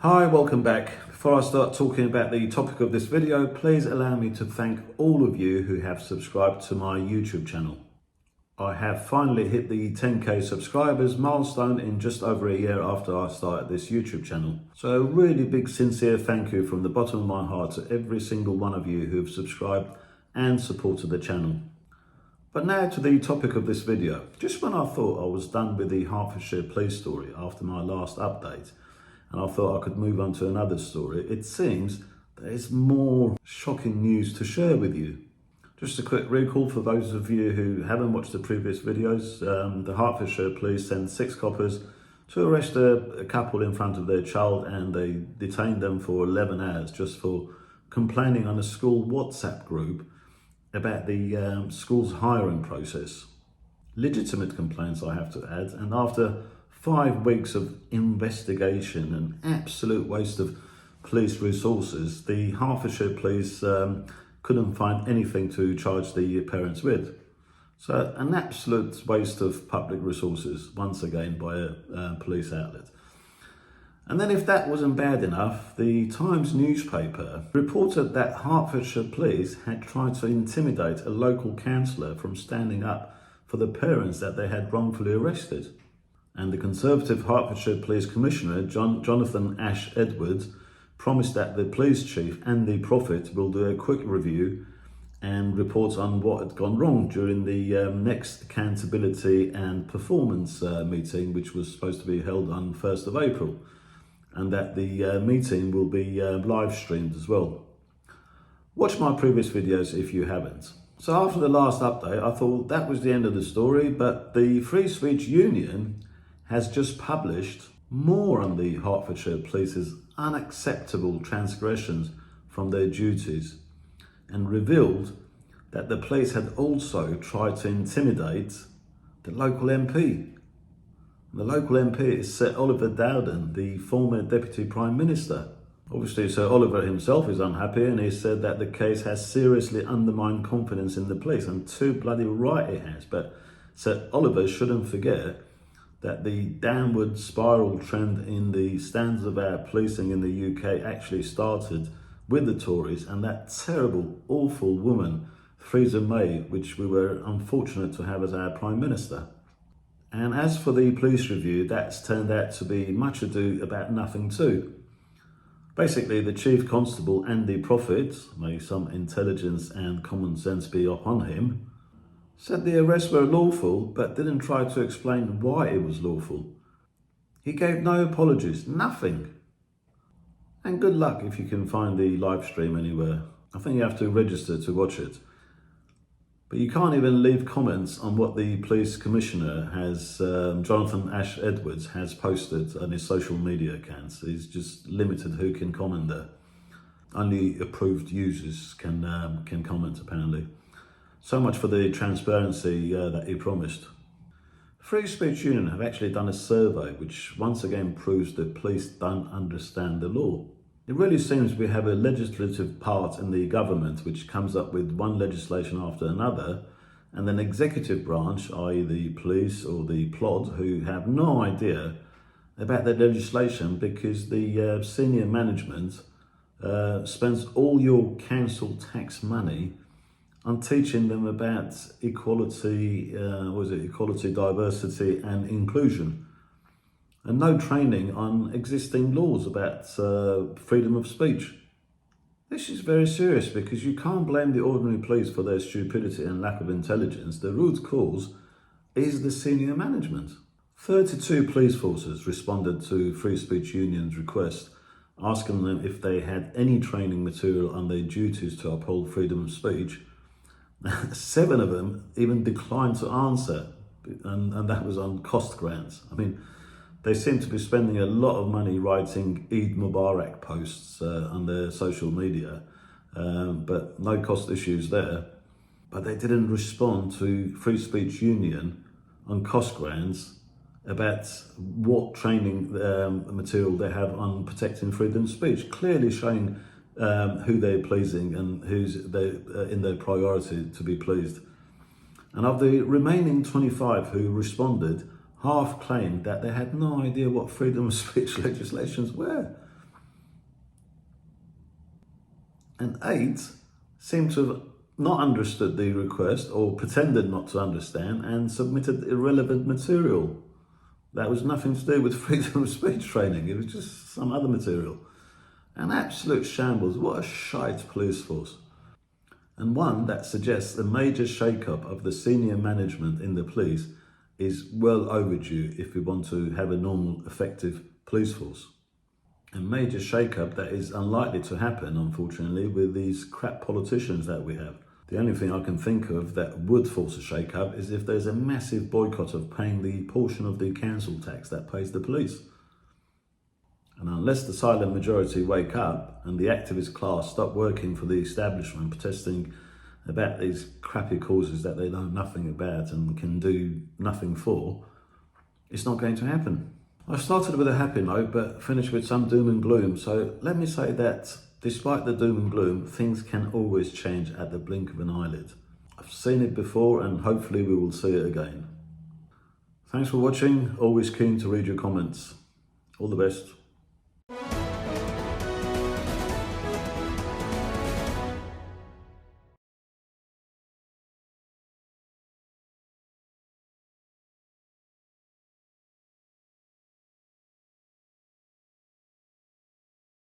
Hi, welcome back. Before I start talking about the topic of this video, please allow me to thank all of you who have subscribed to my YouTube channel. I have finally hit the 10k subscribers milestone in just over a year after I started this YouTube channel. So a really big sincere thank you from the bottom of my heart to every single one of you who have subscribed and supported the channel. But now to the topic of this video. Just when I thought I was done with the Hertfordshire Police story after my last update, and I thought I could move on to another story, it seems there's more shocking news to share with you. Just a quick recall for those of you who haven't watched the previous videos. The Hertfordshire Police sent 6 coppers to arrest a couple in front of their child, and they detained them for 11 hours just for complaining on a school WhatsApp group about the school's hiring process. Legitimate complaints, I have to add, and after 5 weeks of investigation and absolute waste of police resources, the Hertfordshire Police couldn't find anything to charge the parents with. So an absolute waste of public resources, once again, by a police outlet. And then if that wasn't bad enough, the Times newspaper reported that Hertfordshire Police had tried to intimidate a local councillor from standing up for the parents that they had wrongfully arrested. And the Conservative Hertfordshire Police Commissioner, Jonathan Edwards, promised that the police chief, Andy Prophet, will do a quick review and report on what had gone wrong during the next accountability and performance meeting, which was supposed to be held on 1st of April. And that the meeting will be live streamed as well. Watch my previous videos if you haven't. So after the last update, I thought that was the end of the story, but the Free Speech Union has just published more on the Hertfordshire Police's unacceptable transgressions from their duties, and revealed that the police had also tried to intimidate the local MP. The local MP is Sir Oliver Dowden, the former Deputy Prime Minister. Obviously, Sir Oliver himself is unhappy, and he said that the case has seriously undermined confidence in the police, and too bloody right it has. But Sir Oliver shouldn't forget that the downward spiral trend in the standards of our policing in the UK actually started with the Tories and that terrible, awful woman, Theresa May, which we were unfortunate to have as our Prime Minister. And as for the police review, that's turned out to be much ado about nothing too. Basically, the Chief Constable Andy Prophet, may some intelligence and common sense be upon him, said the arrests were lawful, but didn't try to explain why it was lawful. He gave no apologies, nothing. And good luck if you can find the live stream anywhere. I think you have to register to watch it. But you can't even leave comments on what the police commissioner has, Jonathan Edwards, has posted on his social media accounts. He's just limited who can comment there. Only approved users can comment, apparently. So much for the transparency that he promised. Free Speech Union have actually done a survey which once again proves that police don't understand the law. It really seems we have a legislative part in the government which comes up with one legislation after another, and an executive branch, i.e. the police or the plod, who have no idea about their legislation because the senior management spends all your council tax money on teaching them about equality, equality, diversity and inclusion, and no training on existing laws about freedom of speech. This is very serious because you can't blame the ordinary police for their stupidity and lack of intelligence. The root cause is the senior management. 32 police forces responded to Free Speech Union's request, asking them if they had any training material on their duties to uphold freedom of speech. 7 of them even declined to answer, and that was on cost grounds. I mean, they seem to be spending a lot of money writing Eid Mubarak posts on their social media, but no cost issues there. But they didn't respond to Free Speech Union on cost grounds about what training material they have on protecting freedom of speech, clearly showing who they're pleasing and who's in their priority to be pleased. And of the remaining 25 who responded, half claimed that they had no idea what freedom of speech legislations were. And 8 seem to have not understood the request or pretended not to understand and submitted irrelevant material. That was nothing to do with freedom of speech training. It was just some other material. An absolute shambles. What a shite police force. And one that suggests a major shake-up of the senior management in the police is well overdue if we want to have a normal, effective police force. A major shake-up that is unlikely to happen, unfortunately, with these crap politicians that we have. The only thing I can think of that would force a shake-up is if there's a massive boycott of paying the portion of the council tax that pays the police. And unless the silent majority wake up and the activist class stop working for the establishment, protesting about these crappy causes that they know nothing about and can do nothing for, it's not going to happen. I started with a happy note but finished with some doom and gloom. So let me say that despite the doom and gloom, things can always change at the blink of an eyelid. I've seen it before and hopefully we will see it again. Thanks for watching. Always keen to read your comments. All the best.